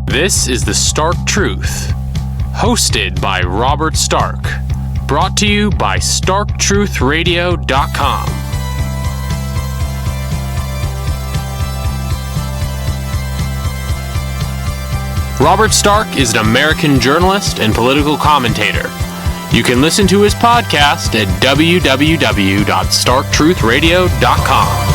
This is The Stark Truth, hosted by Robert Stark, brought to you by StarkTruthRadio.com. Robert Stark is an American journalist and political commentator. You can listen to his podcast at www.StarkTruthRadio.com.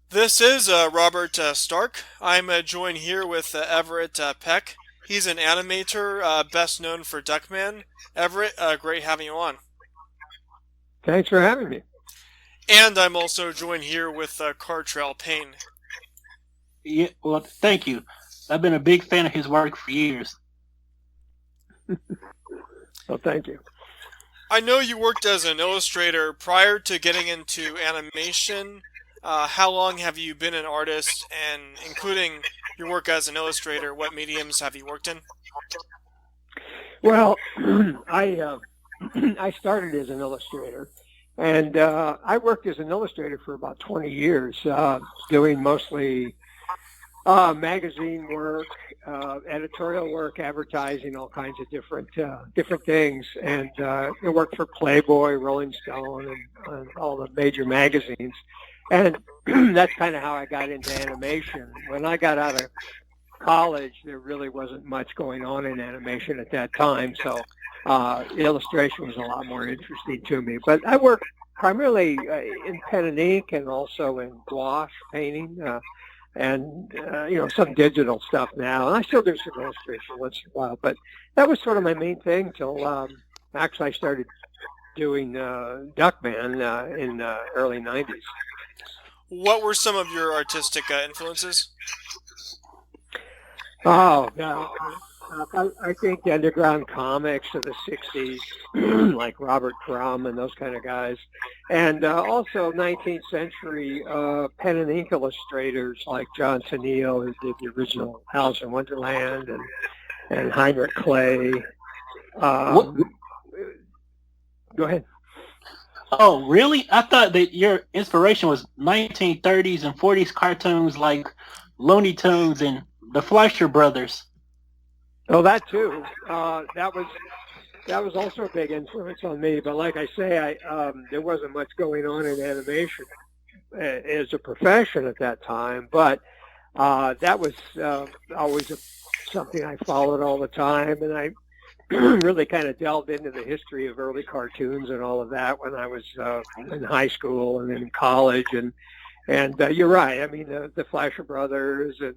This is Robert Stark. I'm joined here with Everett Peck. He's an animator, best known for Duckman. Everett, great having you on. Thanks for having me. And I'm also joined here with Cartrell Payne. Yeah, well, thank you. I've been a big fan of his work for years. Well, thank you. I know you worked as an illustrator prior to getting into animation. How long have you been an artist, and including your work as an illustrator, what mediums have you worked in? Well, I started as an illustrator, and I worked as an illustrator for about 20 years, doing mostly magazine work, editorial work, advertising, all kinds of different things, and I worked for Playboy, Rolling Stone, and all the major magazines. And that's kind of how I got into animation. When I got out of college, there really wasn't much going on in animation at that time, so illustration was a lot more interesting to me. But I work primarily in pen and ink, and also in gouache painting, and some digital stuff now. And I still do some illustration once in a while, but that was sort of my main thing till actually I started doing Duckman in the early 90s. What were some of your artistic influences? Oh, yeah. I think the underground comics of the 60s, like Robert Crumb and those kind of guys, and also 19th century pen and ink illustrators like John Tenniel, who did the original Alice in Wonderland, and Heinrich Clay. Go ahead. Oh, really? I thought that your inspiration was 1930s and 40s cartoons like Looney Tunes and the Fleischer Brothers. Oh, that too. That was also a big influence on me. But like I say, there wasn't much going on in animation as a profession at that time. But that was always something I followed all the time, and I really kind of delved into the history of early cartoons and all of that when I was in high school and then in college. And you're right. I mean, the Fleischer Brothers and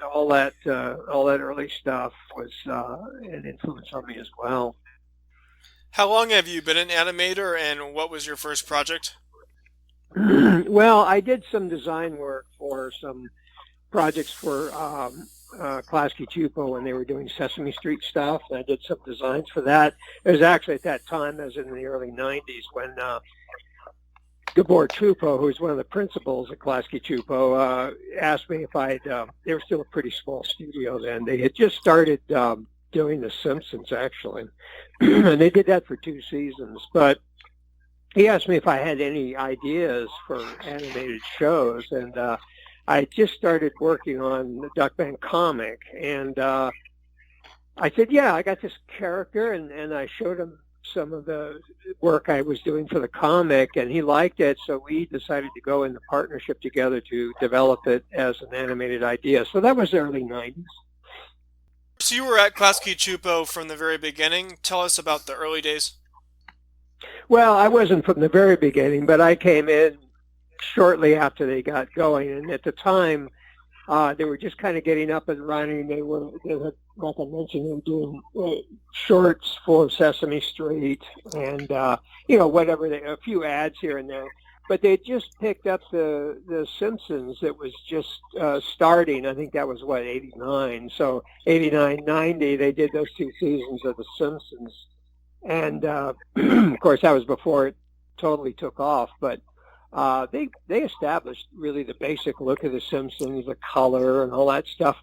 all that early stuff was an influence on me as well. How long have you been an animator, and what was your first project? Well, I did some design work for some projects for Klasky Csupo when they were doing Sesame Street stuff, and I did some designs for that. It was actually at that time, as in the early 90s, when Gabor Csupo, who was one of the principals at Klasky Csupo, asked me if they were still a pretty small studio then. They had just started doing The Simpsons, actually, and they did that for 2 seasons, but he asked me if I had any ideas for animated shows, and I just started working on the Duckman comic, and I said, yeah, I got this character, and I showed him some of the work I was doing for the comic, and he liked it, so we decided to go into partnership together to develop it as an animated idea. So that was the early 90s. So you were at Klasky Csupo from the very beginning. Tell us about the early days. Well, I wasn't from the very beginning, but I came in shortly after they got going, and at the time they were just kind of getting up and running. They had, like I mentioned, they were doing shorts for Sesame Street and whatever, a few ads here and there. but they just picked up the Simpsons. That was just starting. I think that was what, 89. So 89, 90, they did those 2 seasons of the Simpsons, and of course that was before it totally took off. But they established really the basic look of the Simpsons, the color and all that stuff.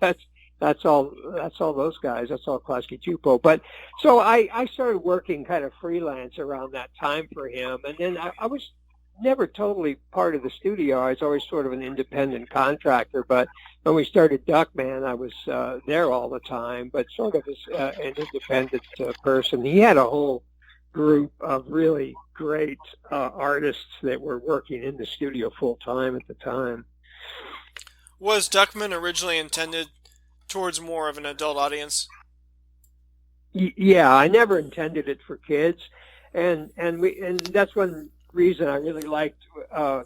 That's all those guys. That's all Klasky Csupo. But so I started working kind of freelance around that time for him, and then I was never totally part of the studio. I was always sort of an independent contractor. But when we started Duckman, I was there all the time, but sort of as an independent person. He had a whole group of really great artists that were working in the studio full time at the time. Was Duckman originally intended towards more of an adult audience? Yeah, I never intended it for kids, and that's one reason I really liked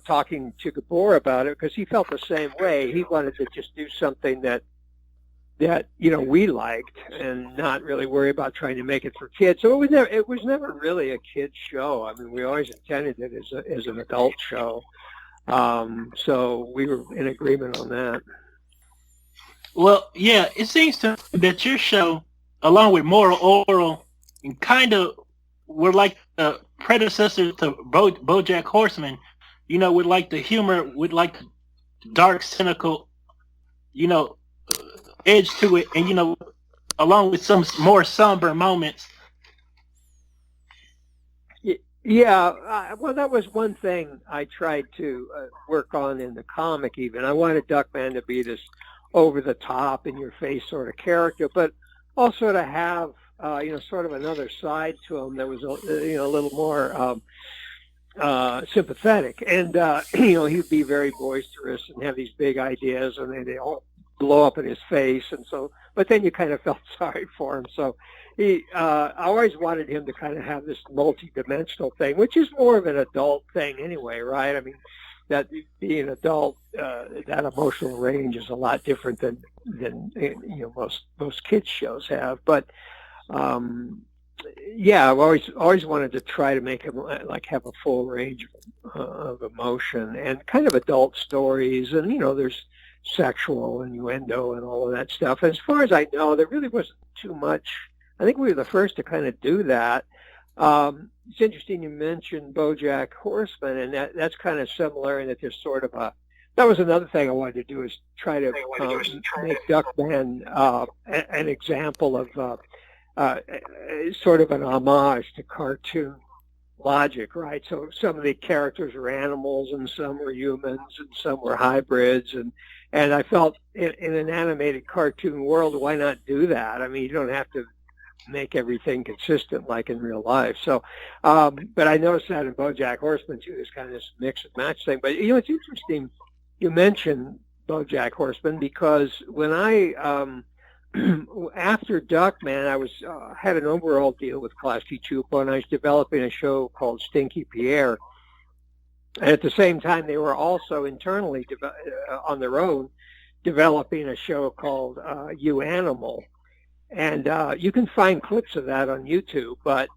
talking to Gabor about it, because he felt the same way. He wanted to just do something that we liked, and not really worry about trying to make it for kids. So it was never really a kids show. I mean, we always intended it as an adult show. So we were in agreement on that. Well, yeah, it seems to me that your show, along with Moral Oral, and kind of were like the predecessor to BoJack Horseman, with like the humor, with like the dark, cynical, edge to it, and, along with some more somber moments. Yeah, well, that was one thing I tried to work on in the comic even. I wanted Duckman to be this over-the-top, in-your-face sort of character, but also to have, sort of another side to him that was, a little more sympathetic. And, he'd be very boisterous and have these big ideas, and they all blow up in his face. And so, but then you kind of felt sorry for him. So I always wanted him to kind of have this multi-dimensional thing, which is more of an adult thing anyway, right? I mean, that being an adult, that emotional range is a lot different than most kids shows have. But yeah, I've always wanted to try to make him like have a full range of emotion and kind of adult stories, and there's sexual innuendo and all of that stuff. As far as I know, there really wasn't too much. I think we were the first to kind of do that. It's interesting you mentioned BoJack Horseman, and that's kind of similar in that there's sort of that was another thing I wanted to do, is try to make Duckman an example of sort of an homage to cartoon logic, right? So some of the characters were animals, and some were humans, and some were hybrids, and I felt in an animated cartoon world, why not do that? I mean, you don't have to make everything consistent like in real life. So, but I noticed that in BoJack Horseman too, this kind of this mix and match thing. But it's interesting you mentioned BoJack Horseman, because when I after Duckman, I was had an overall deal with Klasky Csupo, and I was developing a show called Stinky Pierre. And at the same time, they were also internally on their own developing a show called You Animal. And you can find clips of that on YouTube. But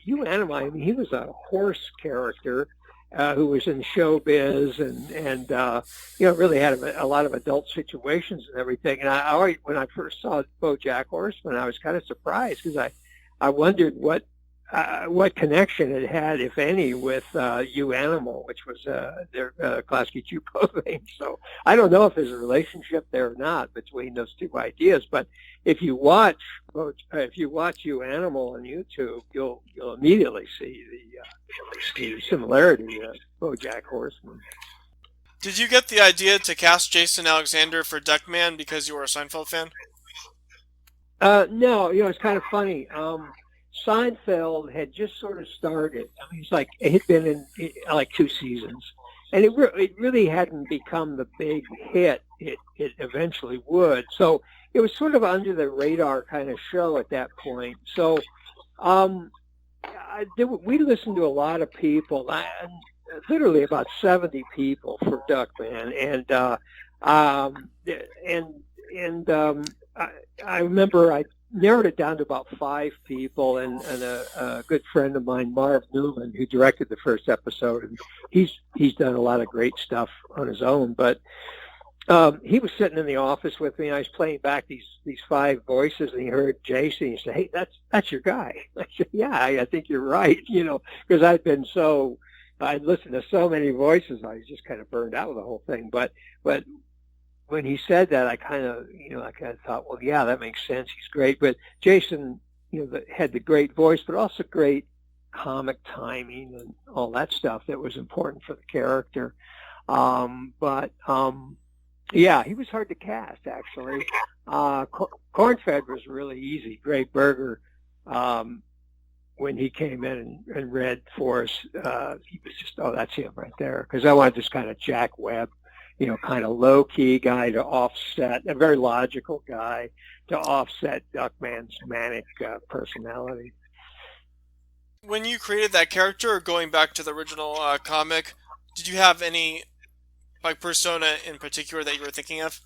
You Animal, I mean, he was a horse character who was in showbiz and really had a lot of adult situations and everything. And when I first saw BoJack Horseman, I was kind of surprised, because I wondered what connection it had, if any, with You Animal, which was their Klasky Csupo thing. So I don't know if there's a relationship there or not between those two ideas. But if you watch You Animal on YouTube, you'll immediately see the similarity to BoJack Horseman. Did you get the idea to cast Jason Alexander for Duckman because you were a Seinfeld fan? No, it's kind of funny. Seinfeld had just sort of started. I mean, it had been in like 2 seasons, and it really hadn't become the big hit it eventually would. So it was sort of under the radar kind of show at that point. So we listened to a lot of people, literally about 70 people for Duckman, and I remember I narrowed it down to about 5 people, and a good friend of mine, Marv Newman, who directed the first episode, and he's done a lot of great stuff on his own. But he was sitting in the office with me, and I was playing back these 5 voices, and he heard Jason. He said, "Hey, that's your guy." I said, "Yeah, I think you're right." Because I'd listened to so many voices, I was just kind of burned out with the whole thing. But when he said that, I kind of thought, well, yeah, that makes sense. He's great. But Jason, had the great voice, but also great comic timing and all that stuff that was important for the character. Yeah, he was hard to cast, actually. Cornfed was really easy. Greg Berger, when he came in and read for us, he was just, that's him right there. Because I wanted this kind of Jack Webb, kind of low-key guy to offset, a very logical guy to offset Duckman's manic personality. When you created that character, going back to the original comic, did you have any persona in particular that you were thinking of?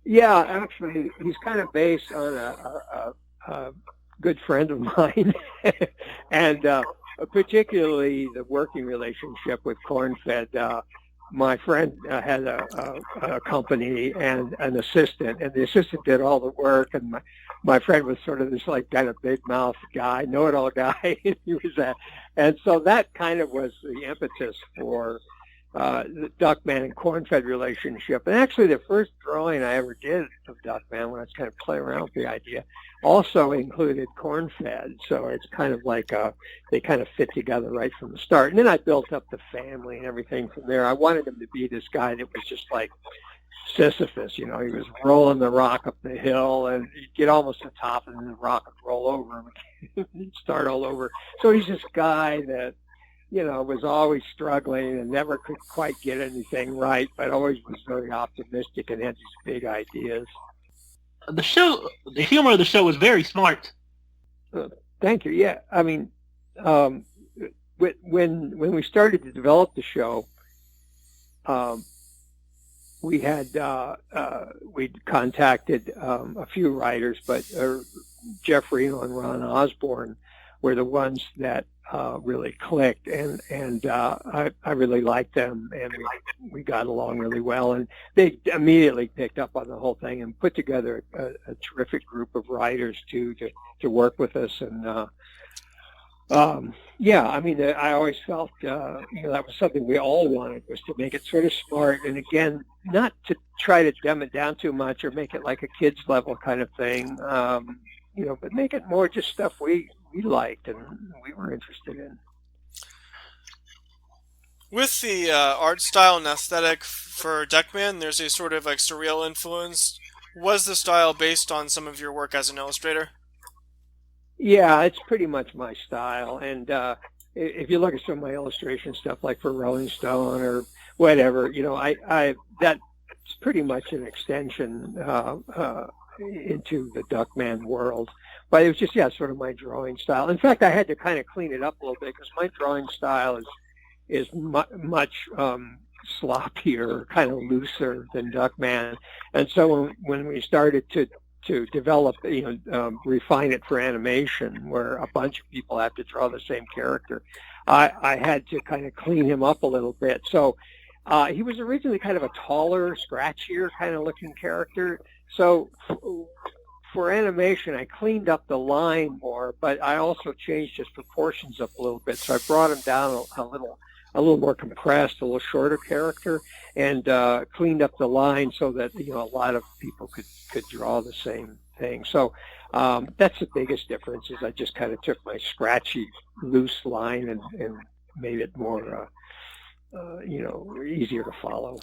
Yeah, actually, he's kind of based on a good friend of mine, and particularly the working relationship with Cornfed. My friend had a company and an assistant, and the assistant did all the work, and my friend was sort of this kind of big mouth guy, know-it-all guy. He was and so that kind of was the impetus for the Duckman and Cornfed relationship. And actually, the first drawing I ever did of Duckman, when I was kind of playing around with the idea, also included Cornfed. So it's kind of like they kind of fit together right from the start. And then I built up the family and everything from there. I wanted him to be this guy that was just like Sisyphus. He was rolling the rock up the hill, and he'd get almost to the top, and then the rock would roll over him. He'd start all over. So he's this guy that was always struggling and never could quite get anything right, but always was very optimistic and had these big ideas. The humor of the show was very smart. Thank you. Yeah, I mean, when we started to develop the show, we had we'd contacted a few writers, but Jeff Reno and Ron Osborne were the ones that really clicked, and I really liked them, and we got along really well, and they immediately picked up on the whole thing and put together a terrific group of writers to work with us. And yeah, I mean, I always felt that was something we all wanted, was to make it sort of smart, and again, not to try to dumb it down too much or make it like a kids level kind of thing, but make it more just stuff we liked and we were interested in. With the art style and aesthetic for Duckman, there's a sort of surreal influence. Was the style based on some of your work as an illustrator? Yeah, it's pretty much my style. And if you look at some of my illustration stuff, like for Rolling Stone or whatever, that's pretty much an extension into the Duckman world. But it was just, sort of my drawing style. In fact, I had to kind of clean it up a little bit because my drawing style is much sloppier, kind of looser than Duckman. And so when we started to develop, refine it for animation, where a bunch of people have to draw the same character, I had to kind of clean him up a little bit. So he was originally kind of a taller, scratchier kind of looking character. So for animation, I cleaned up the line more, but I also changed his proportions up a little bit. So I brought him down a little more compressed, a little shorter character, and cleaned up the line so that a lot of people could draw the same thing. So that's the biggest difference. Is I just kind of took my scratchy, loose line and made it more easier to follow.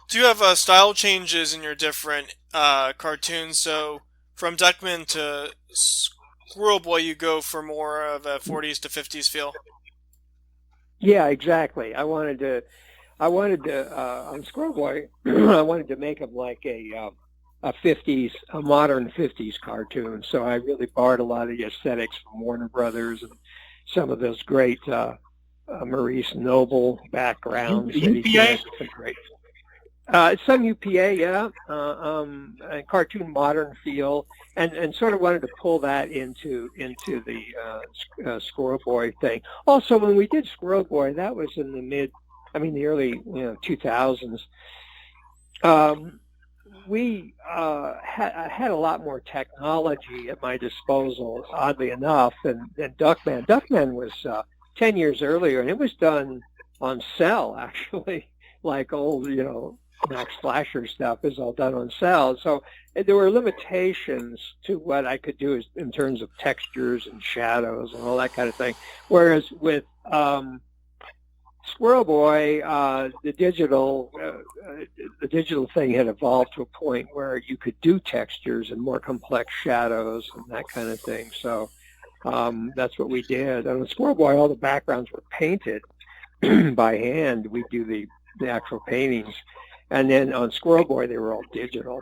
Do you have style changes in your different cartoons? So from Duckman to Squirrel Boy, you go for more of a 40s to 50s feel? Yeah, exactly. I wanted to on Squirrel Boy, I wanted to make him like a modern 50s cartoon. So I really borrowed a lot of the aesthetics from Warner Brothers and some of those great Maurice Noble backgrounds. UPA? Some UPA, yeah. A cartoon modern feel. and sort of wanted to pull that into the Squirrel Boy thing. Also, when we did Squirrel Boy, that was in the early 2000s. We had a lot more technology at my disposal, oddly enough, than Duckman. Duckman was 10 years earlier, and it was done on cell, actually, like old, Max Flasher stuff is all done on cell. So there were limitations to what I could do in terms of textures and shadows and all that kind of thing. Whereas with Squirrel Boy, the digital thing had evolved to a point where you could do textures and more complex shadows and that kind of thing. So that's what we did. On Squirrel Boy, all the backgrounds were painted by hand. We do the actual paintings, and then on Squirrel Boy, they were all digital.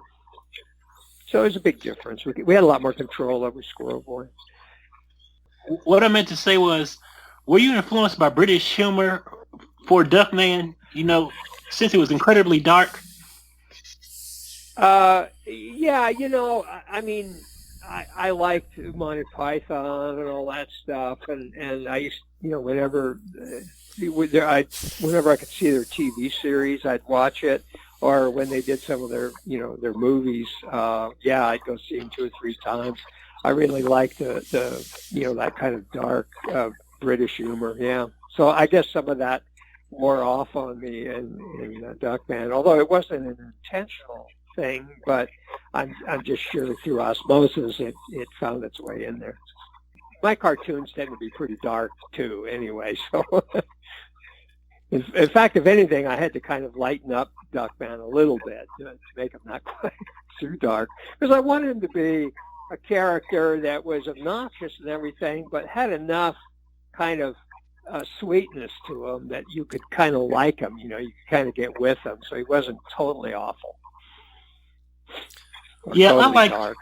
So it was a big difference. We had a lot more control over Squirrel Boy. What I meant to say was, were you influenced by British humor for Duckman, since it was incredibly dark? Yeah, I liked Monty Python and all that stuff, and I used, whenever I could see their TV series, I'd watch it, or when they did some of their, their movies, I'd go see them 2 or 3 times. I really liked the that kind of dark British humor, yeah. So I guess some of that wore off on me in Duckman, although it wasn't an intentional thing, but I'm just sure through osmosis it found its way in there. My cartoons tend to be pretty dark too, anyway. So, in fact, if anything, I had to kind of lighten up Duckman a little bit to make him not quite too dark, because I wanted him to be a character that was obnoxious and everything, but had enough kind of sweetness to him that you could kind of like him. You could kind of get with him, so he wasn't totally awful. Yeah, totally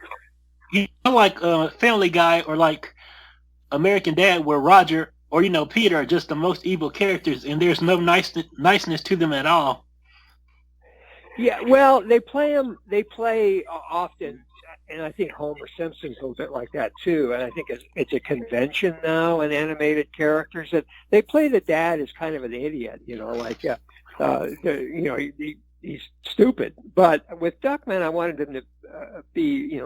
I like Family Guy or like American Dad, where Roger or Peter are just the most evil characters, and there's no niceness to them at all. Yeah, well, they play often, and I think Homer Simpson's a little bit like that too. And I think it's a convention now in animated characters that they play the dad as kind of an idiot, he's stupid. But with Duckman, I wanted him to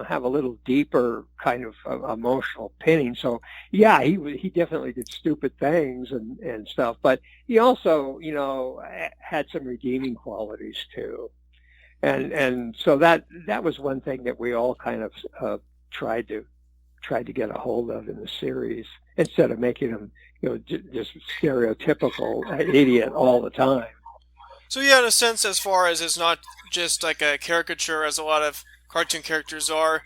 have a little deeper kind of emotional pinning. So yeah, he definitely did stupid things and stuff, but he also had some redeeming qualities too. And so that was one thing that we all kind of tried to get a hold of in the series, instead of making him just stereotypical idiot all the time. So yeah, in a sense, as far as it's not just like a caricature, as a lot of cartoon characters are,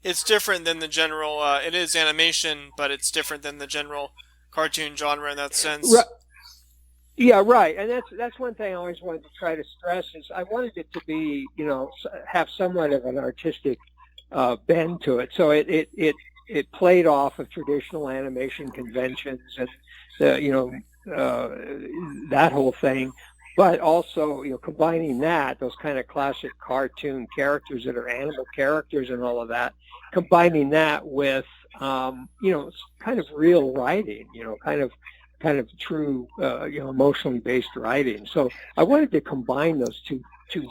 it's different than the general. It is animation, but it's different than the general cartoon genre in that sense. Right. Yeah, right. And that's one thing I always wanted to try to stress is I wanted it to be, have somewhat of an artistic bend to it. So it played off of traditional animation conventions and that whole thing. But also, combining those kind of classic cartoon characters that are animal characters and all of that, combining that with, kind of real writing, kind of true, emotionally based writing. So I wanted to combine those two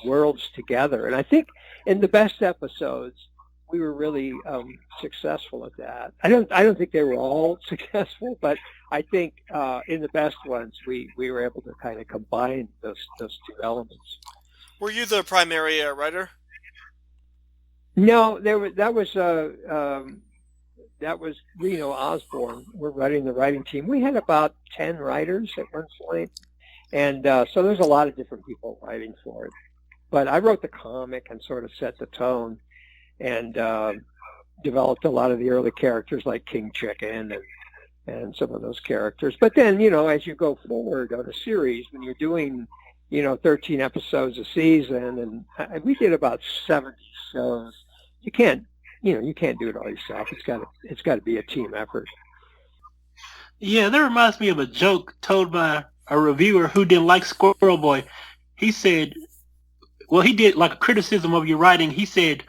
worlds together. And I think in the best episodes, we were really successful at that. I don't think they were all successful, but I think in the best ones, we were able to kind of combine those two elements. Were you the primary writer? No, that was Reno Osborne. We're running the writing team. We had about 10 writers at one point, and so there's a lot of different people writing for it. But I wrote the comic and sort of set the tone, and developed a lot of the early characters like King Chicken and some of those characters. But then, as you go forward on a series, when you're doing, 13 episodes a season, and we did about 70 shows, you can't do it all yourself. It's got to be a team effort. Yeah, that reminds me of a joke told by a reviewer who didn't like Squirrel Boy. He said, well, he did like a criticism of your writing. He said,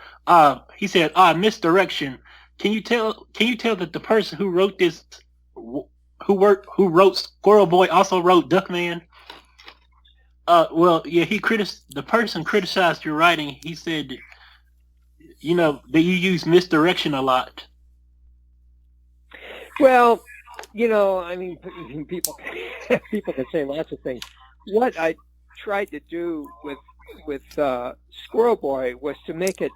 He said, misdirection. Can you tell that the person who wrote this, who wrote Squirrel Boy, also wrote Duckman? Well, yeah, the person criticized your writing. He said, that you use misdirection a lot. Well, I mean, people people can say lots of things. What I tried to do with Squirrel Boy was to make it,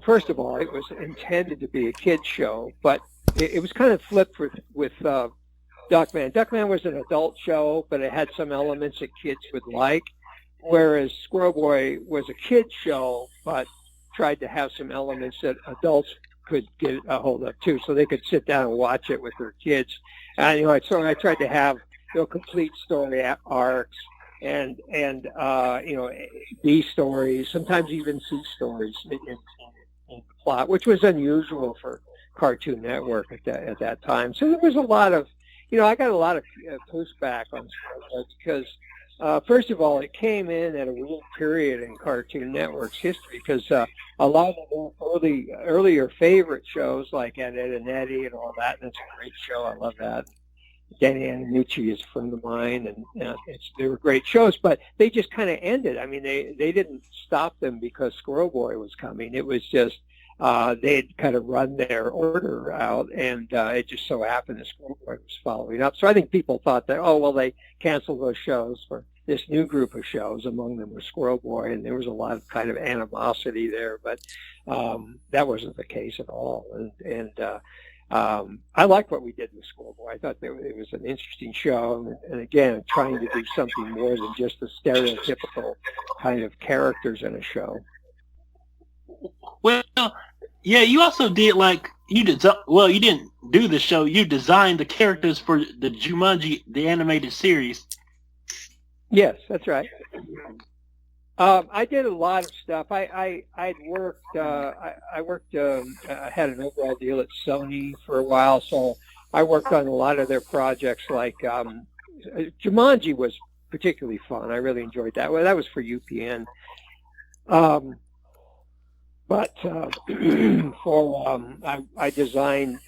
first of all, it was intended to be a kids show, but it was kind of flipped with Duckman. Duckman was an adult show, but it had some elements that kids would like, whereas Squirrel Boy was a kids show, but tried to have some elements that adults could get a hold of too, so they could sit down and watch it with their kids. And so I tried to have complete story arcs and B stories, sometimes even C stories in the plot, which was unusual for Cartoon Network at that time. So there was a lot of, I got a lot of pushback on Squirrel Boy because first of all, it came in at a weird period in Cartoon Network's history because a lot of their earlier favorite shows like Ed, Edd and Eddy and all that, and it's a great show. I love that. Danny Antonucci is a friend of mine, and they were great shows, but they just kind of ended. I mean, they didn't stop them because Squirrel Boy was coming. It was just they'd kind of run their order out, and it just so happened that Squirrel Boy was following up. So I think people thought that, they canceled those shows for this new group of shows. Among them was Squirrel Boy, and there was a lot of kind of animosity there, but that wasn't the case at all. And I liked what we did with Squirrel Boy. I thought it was an interesting show, and again, trying to do something more than just the stereotypical kind of characters in a show. Well, yeah, you also did you didn't do the show. You designed the characters for the Jumanji, the animated series. Yes, that's right. I did a lot of stuff. I worked. I had an overall deal at Sony for a while, so I worked on a lot of their projects. Like Jumanji was particularly fun. I really enjoyed that. Well, that was for UPN. But I designed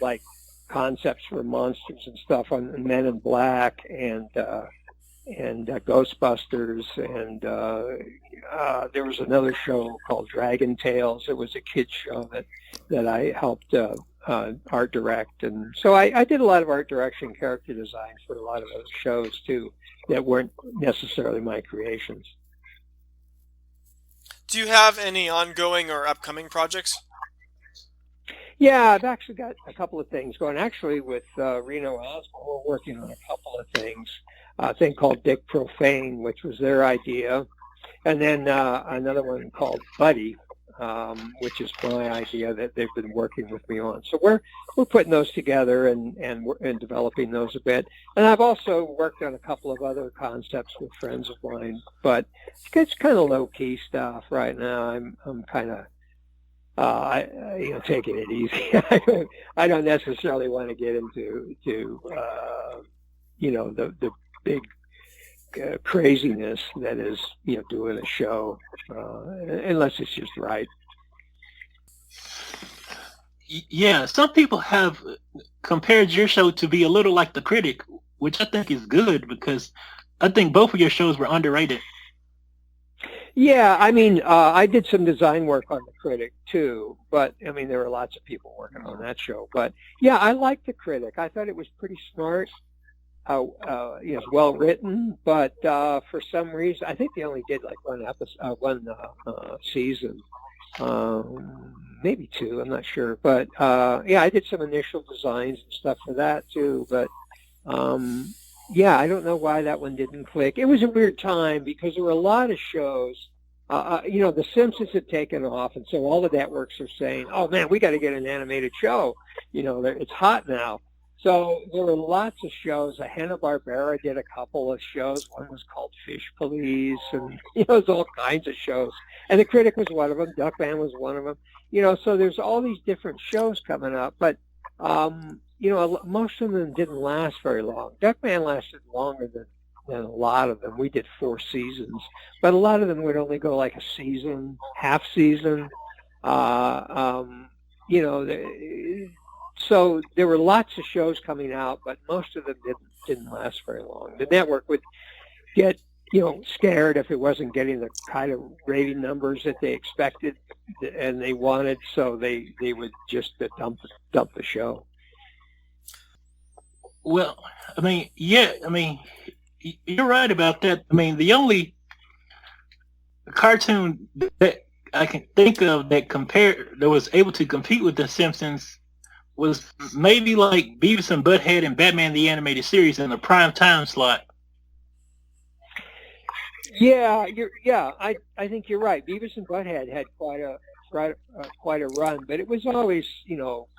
concepts for monsters and stuff on Men in Black and Ghostbusters, and there was another show called Dragon Tales. It was a kids show that I helped art direct, and so I did a lot of art direction, character design for a lot of those shows too that weren't necessarily my creations. Do you have any ongoing or upcoming projects? Yeah, I've actually got a couple of things going. Actually, with Reno Osborne, we're working on a couple of things. A thing called Dick Profane, which was their idea, and then another one called Buddy, which is my idea that they've been working with me on. So we're putting those together and developing those a bit. And I've also worked on a couple of other concepts with friends of mine, but it's kind of low key stuff right now. I'm kind of taking it easy. I don't necessarily want to get into the big craziness that is doing a show unless it's just right. Yeah, some people have compared your show to be a little like The Critic, which I think is good because I think both of your shows were underrated. Yeah, I mean, I did some design work on The Critic too, but I mean, there were lots of people working on that show. But yeah, I liked The Critic. I thought it was pretty smart. Well written, but for some reason, I think they only did one season, maybe two. I'm not sure, but I did some initial designs and stuff for that too. But I don't know why that one didn't click. It was a weird time because there were a lot of shows. The Simpsons had taken off, and so all the networks are saying, "Oh man, we got to get an animated show." It's hot now. So there were lots of shows. Hanna-Barbera did a couple of shows. One was called Fish Police, and there's all kinds of shows. And The Critic was one of them. Duckman was one of them. So there's all these different shows coming up, but most of them didn't last very long. Duckman lasted longer than a lot of them. We did 4 seasons, but a lot of them would only go like a season, half season. You know, so there were lots of shows coming out, but most of them didn't last very long. The network would get, scared if it wasn't getting the kind of rating numbers that they expected and they wanted, so they would just dump the show. Well, I mean, yeah, I mean, you're right about that. I mean, the only cartoon that I can think of that was able to compete with The Simpsons was maybe like Beavis and Butthead and Batman the Animated Series in the prime time slot. Yeah, I think you're right. Beavis and Butthead had quite a run, but it was always,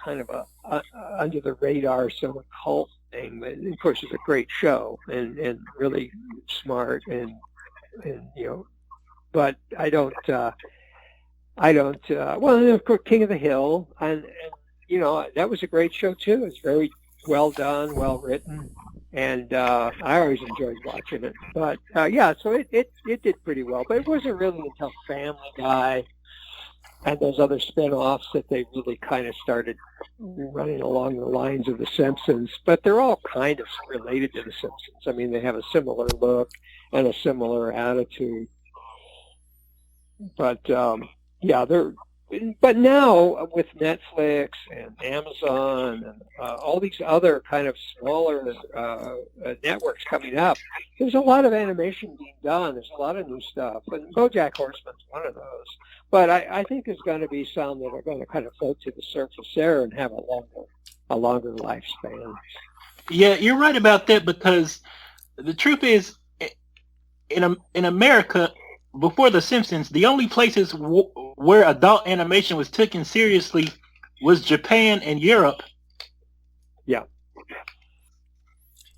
kind of a under the radar sort of cult thing. But of course, it's a great show and really smart and but I don't. Well, and of course, King of the Hill, and that was a great show too. It's very well done, well written, and I always enjoyed watching it. But so it did pretty well. But it wasn't really until Family Guy and those other spin-offs that they really kind of started running along the lines of The Simpsons. But they're all kind of related to The Simpsons. I mean, they have a similar look and a similar attitude. But but now with Netflix and Amazon and all these other kind of smaller networks coming up, there's a lot of animation being done. There's a lot of new stuff, and BoJack Horseman's one of those. But I think there's going to be some that are going to kind of float to the surface there and have a longer lifespan. Yeah, you're right about that, because the truth is, in America, before The Simpsons, the only places where adult animation was taken seriously was Japan and Europe. Yeah.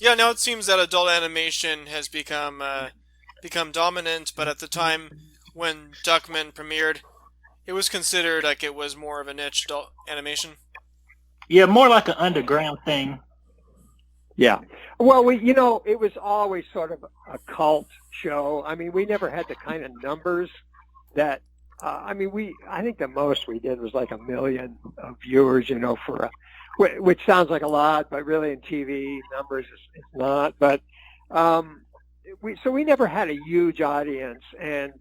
Yeah, now it seems that adult animation has become dominant, but at the time when Duckman premiered, it was considered like it was more of a niche adult animation. Yeah, more like an underground thing. Yeah. Well, it was always sort of a cult show. I mean, we never had the kind of numbers that, I think the most we did was like 1 million viewers, which sounds like a lot, but really in TV numbers it's not. But we never had a huge audience, and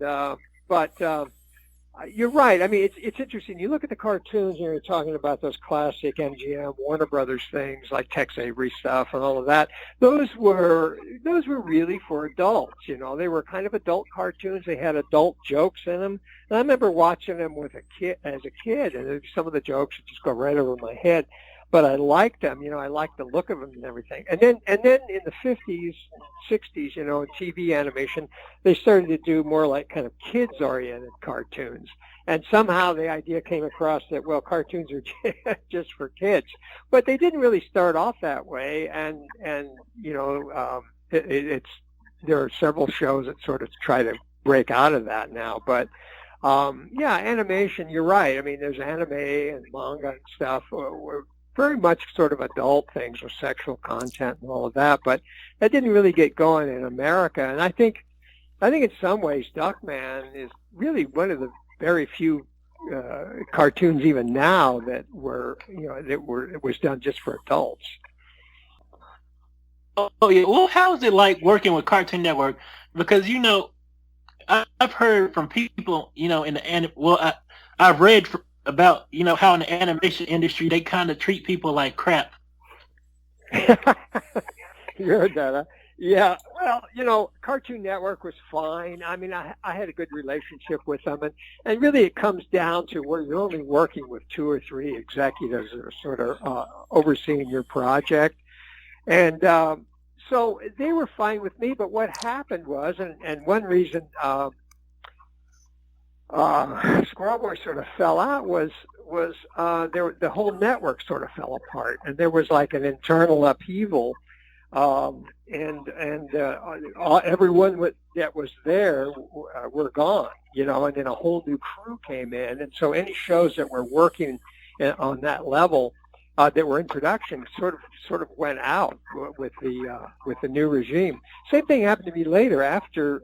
you're right. I mean, it's interesting. You look at the cartoons, and you're talking about those classic MGM, Warner Brothers things like Tex Avery stuff and all of that. Those were really for adults. They were kind of adult cartoons. They had adult jokes in them. And I remember watching them as a kid, and some of the jokes would just go right over my head. But I liked them. I liked the look of them and everything. And then in the 50s, 60s, in TV animation, they started to do more like kind of kids-oriented cartoons. And somehow the idea came across that, well, cartoons are just for kids. But they didn't really start off that way. And there are several shows that sort of try to break out of that now. But animation, you're right. I mean, there's anime and manga and stuff. Very much sort of adult things with sexual content and all of that, but that didn't really get going in America. And I think in some ways Duckman is really one of the very few cartoons even now that it was done just for adults. Oh yeah. Well, how is it like working with Cartoon Network? Because I've heard from people I've read about how in the animation industry they kind of treat people like crap. You heard that, huh? Yeah. Well, Cartoon Network was fine. I mean, I had a good relationship with them, and really it comes down to where you're only working with 2 or 3 executives that are sort of overseeing your project, and so they were fine with me. But what happened was, and one reason Squirrel Boy sort of fell out was the whole network sort of fell apart, and there was like an internal upheaval, and everyone that was there were gone, and then a whole new crew came in, and so any shows that were working on that level that were in production sort of went out with the new regime. Same thing happened to me later after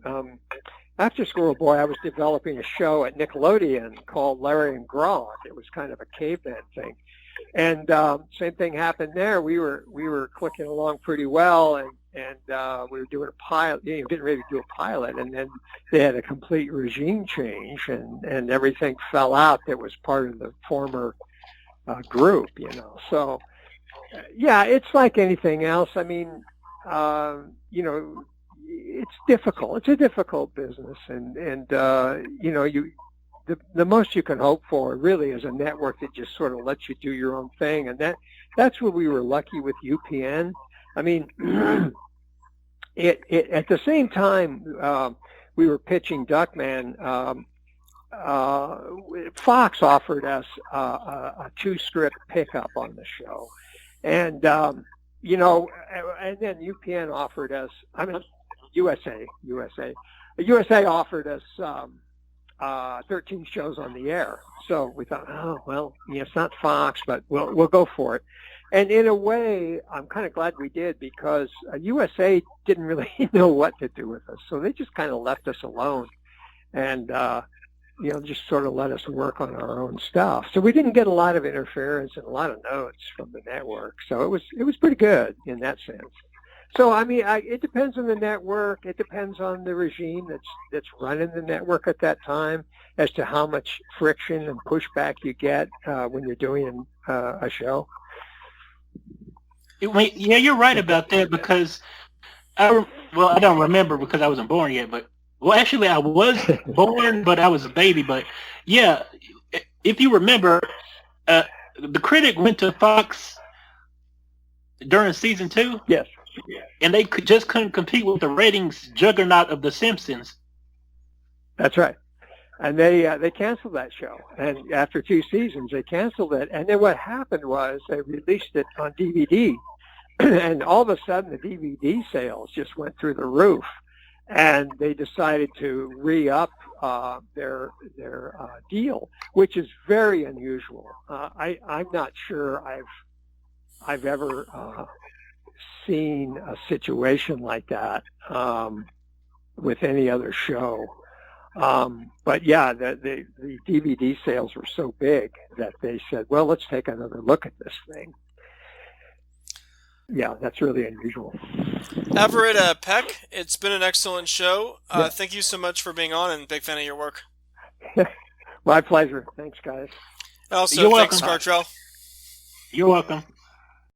after Squirrel Boy, I was developing a show at Nickelodeon called Larry and Grog. It was kind of a caveman thing. And same thing happened there. We were clicking along pretty well, and we were doing a pilot. Getting ready to do a pilot, and then they had a complete regime change, and everything fell out that was part of the former group. So yeah, it's like anything else. I mean, it's difficult. It's a difficult business, and the most you can hope for really is a network that just sort of lets you do your own thing, and that's where we were lucky with UPN. I mean, it at the same time we were pitching Duckman. Fox offered us a 2-strip pickup on the show, and and then UPN offered us. I mean, USA offered us 13 shows on the air. So we thought, oh well, it's not Fox, but we'll go for it. And in a way, I'm kind of glad we did, because USA didn't really know what to do with us, so they just kind of left us alone, and just sort of let us work on our own stuff. So we didn't get a lot of interference and a lot of notes from the network. So it was pretty good in that sense. So I mean, it depends on the network. It depends on the regime that's running the network at that time as to how much friction and pushback you get when you're doing a show. Yeah, you're right about that, because I don't remember because I wasn't born yet, but actually I was born, but I was a baby. But yeah, if you remember, the critic went to Fox during season 2. Yes. And they just couldn't compete with the ratings juggernaut of The Simpsons. That's right. And they canceled that show. And after 2 seasons, they canceled it. And then what happened was they released it on DVD. And all of a sudden, the DVD sales just went through the roof. And they decided to re-up their deal, which is very unusual. I'm not sure I've ever seen a situation like that with any other show. But yeah, the DVD sales were so big that they said, well, let's take another look at this thing. Yeah, that's really unusual. Everett Peck, it's been an excellent show. Thank you so much for being on, and big fan of your work. My pleasure. Thanks, guys. Also, You're thanks, welcome. Cartrell. You're welcome.